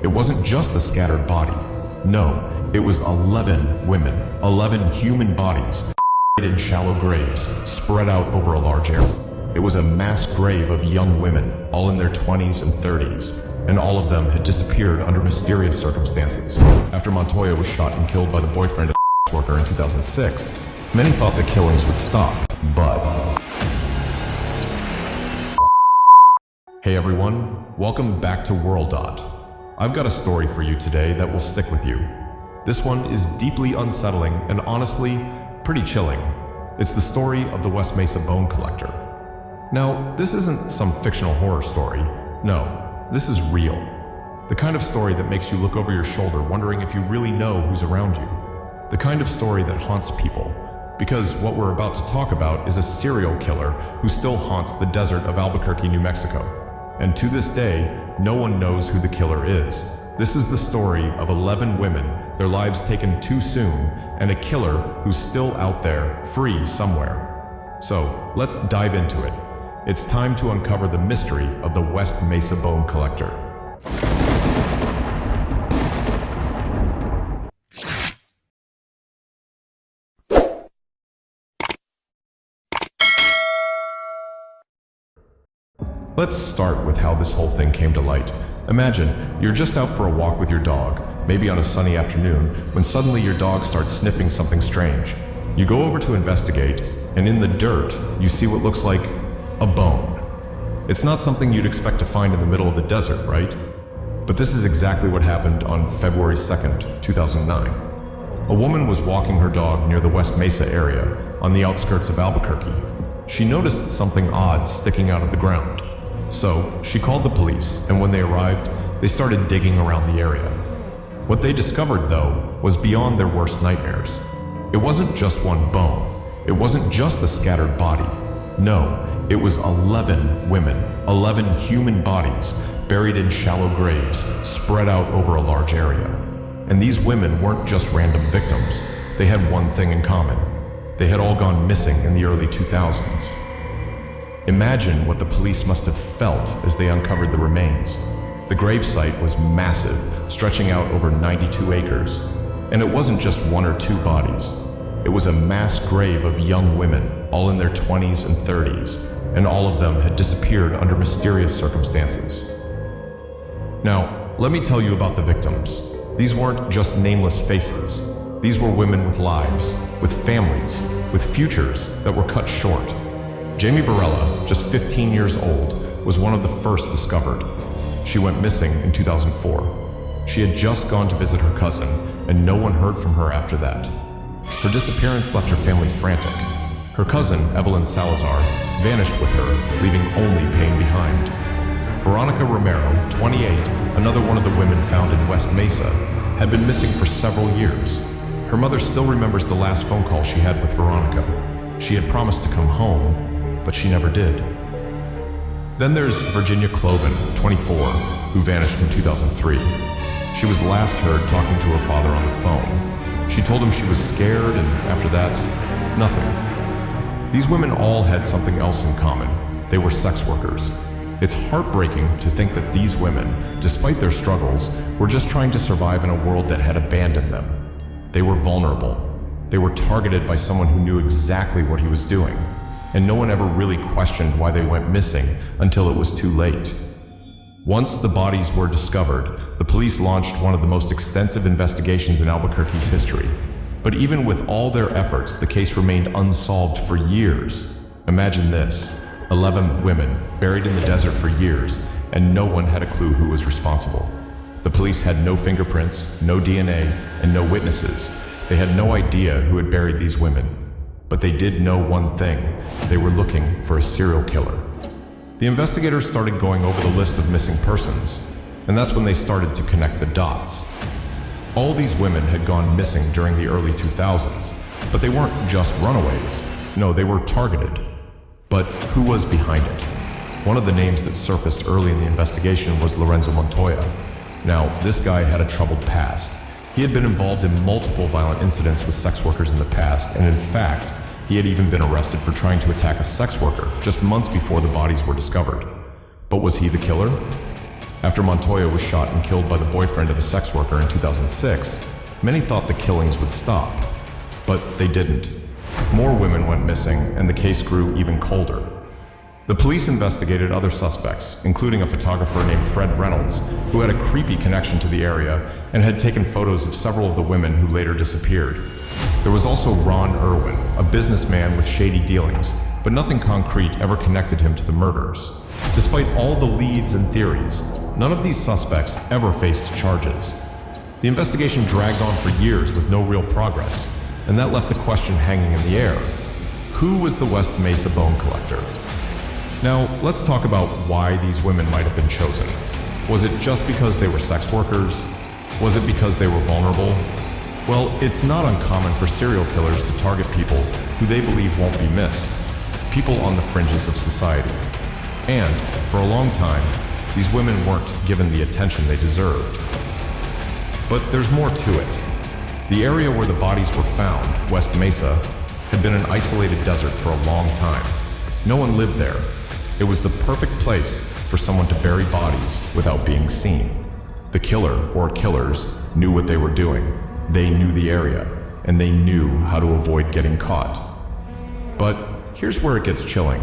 it wasn't just a scattered body. No, it was 11 women, 11 human bodies, buried in shallow graves, spread out over a large area. It was a mass grave of young women, all in their 20s and 30s, and all of them had disappeared under mysterious circumstances. After Montoya was shot and killed by the boyfriend of the worker in 2006, many thought the killings would stop, but... Hey everyone, welcome back to WorlDot. I've got a story for you today that will stick with you. This one is deeply unsettling and honestly, pretty chilling. It's the story of the West Mesa bone collector. Now, this isn't some fictional horror story. No, this is real. The kind of story that makes you look over your shoulder wondering if you really know who's around you. The kind of story that haunts people. Because what we're about to talk about is a serial killer who still haunts the desert of Albuquerque, New Mexico. And to this day, no one knows who the killer is. This is the story of 11 women, their lives taken too soon, and a killer who's still out there, free somewhere. So, let's dive into it. It's time to uncover the mystery of the West Mesa bone collector. Let's start with how this whole thing came to light. Imagine, you're just out for a walk with your dog, maybe on a sunny afternoon, when suddenly your dog starts sniffing something strange. You go over to investigate, and in the dirt, you see what looks like a bone. It's not something you'd expect to find in the middle of the desert, right? But this is exactly what happened on February 2nd, 2009. A woman was walking her dog near the West Mesa area, on the outskirts of Albuquerque. She noticed something odd sticking out of the ground. So, she called the police, and when they arrived, they started digging around the area. What they discovered, though, was beyond their worst nightmares. It wasn't just one bone. It wasn't just a scattered body. No, it was 11 women, 11 human bodies, buried in shallow graves, spread out over a large area. And these women weren't just random victims. They had one thing in common. They had all gone missing in the early 2000s. Imagine what the police must have felt as they uncovered the remains. The gravesite was massive, stretching out over 92 acres. And it wasn't just one or two bodies. It was a mass grave of young women, all in their 20s and 30s, and all of them had disappeared under mysterious circumstances. Now, let me tell you about the victims. These weren't just nameless faces. These were women with lives, with families, with futures that were cut short. Jamie Barella, just 15 years old, was one of the first discovered. She went missing in 2004. She had just gone to visit her cousin, and no one heard from her after that. Her disappearance left her family frantic. Her cousin, Evelyn Salazar, vanished with her, leaving only pain behind. Veronica Romero, 28, another one of the women found in West Mesa, had been missing for several years. Her mother still remembers the last phone call she had with Veronica. She had promised to come home, but she never did. Then there's Virginia Cloven, 24, who vanished in 2003. She was last heard talking to her father on the phone. She told him she was scared, and after that, nothing. These women all had something else in common. They were sex workers. It's heartbreaking to think that these women, despite their struggles, were just trying to survive in a world that had abandoned them. They were vulnerable. They were targeted by someone who knew exactly what he was doing. And no one ever really questioned why they went missing until it was too late. Once the bodies were discovered, the police launched one of the most extensive investigations in Albuquerque's history. But even with all their efforts, the case remained unsolved for years. Imagine this, 11 women buried in the desert for years, and no one had a clue who was responsible. The police had no fingerprints, no DNA, and no witnesses. They had no idea who had buried these women. But they did know one thing. They were looking for a serial killer. The investigators started going over the list of missing persons, and that's when they started to connect the dots. All these women had gone missing during the early 2000s, but they weren't just runaways. No, they were targeted. But who was behind it? One of the names that surfaced early in the investigation was Lorenzo Montoya. Now, this guy had a troubled past. He had been involved in multiple violent incidents with sex workers in the past, and in fact, he had even been arrested for trying to attack a sex worker just months before the bodies were discovered. But was he the killer? After Montoya was shot and killed by the boyfriend of a sex worker in 2006, many thought the killings would stop. But they didn't. More women went missing, and the case grew even colder. The police investigated other suspects, including a photographer named Fred Reynolds, who had a creepy connection to the area and had taken photos of several of the women who later disappeared. There was also Ron Irwin, a businessman with shady dealings, but nothing concrete ever connected him to the murders. Despite all the leads and theories, none of these suspects ever faced charges. The investigation dragged on for years with no real progress, and that left the question hanging in the air. Who was the West Mesa bone collector? Now, let's talk about why these women might have been chosen. Was it just because they were sex workers? Was it because they were vulnerable? Well, it's not uncommon for serial killers to target people who they believe won't be missed, people on the fringes of society. And, for a long time, these women weren't given the attention they deserved. But there's more to it. The area where the bodies were found, West Mesa, had been an isolated desert for a long time. No one lived there. It was the perfect place for someone to bury bodies without being seen. The killer, or killers, knew what they were doing. They knew the area, and they knew how to avoid getting caught. But here's where it gets chilling.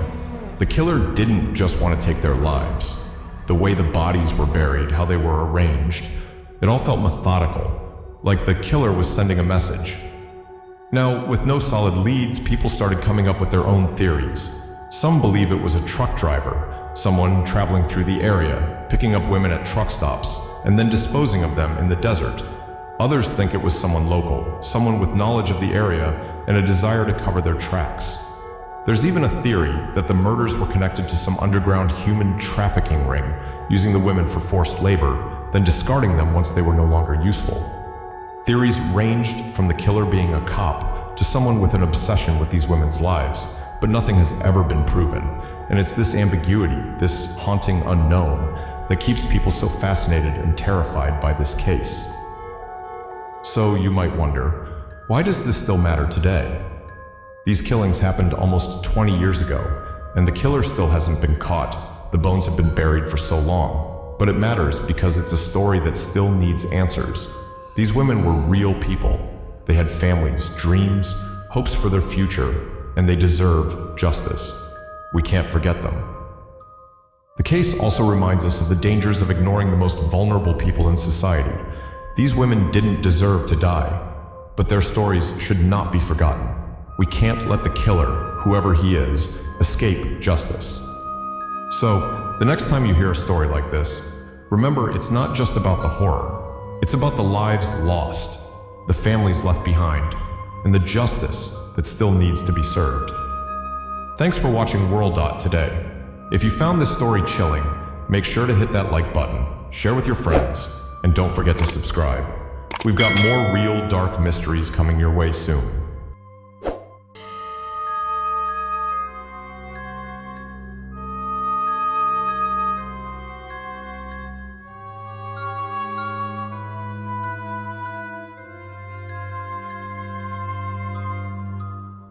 The killer didn't just want to take their lives. The way the bodies were buried, how they were arranged, it all felt methodical, like the killer was sending a message. Now, with no solid leads, people started coming up with their own theories. Some believe it was a truck driver, someone traveling through the area, picking up women at truck stops, and then disposing of them in the desert. Others think it was someone local, someone with knowledge of the area and a desire to cover their tracks. There's even a theory that the murders were connected to some underground human trafficking ring, using the women for forced labor, then discarding them once they were no longer useful. Theories ranged from the killer being a cop to someone with an obsession with these women's lives, but nothing has ever been proven. And it's this ambiguity, this haunting unknown, that keeps people so fascinated and terrified by this case. So you might wonder, why does this still matter today? These killings happened almost 20 years ago, and the killer still hasn't been caught. The bones have been buried for so long. But it matters because it's a story that still needs answers. These women were real people. They had families, dreams, hopes for their future, and they deserve justice. We can't forget them. The case also reminds us of the dangers of ignoring the most vulnerable people in society. These women didn't deserve to die, but their stories should not be forgotten. We can't let the killer, whoever he is, escape justice. So, the next time you hear a story like this, remember it's not just about the horror. It's about the lives lost, the families left behind, and the justice that still needs to be served. Thanks for watching WorlDot today. If you found this story chilling, make sure to hit that like button, share with your friends, and don't forget to subscribe. We've got more real dark mysteries coming your way soon.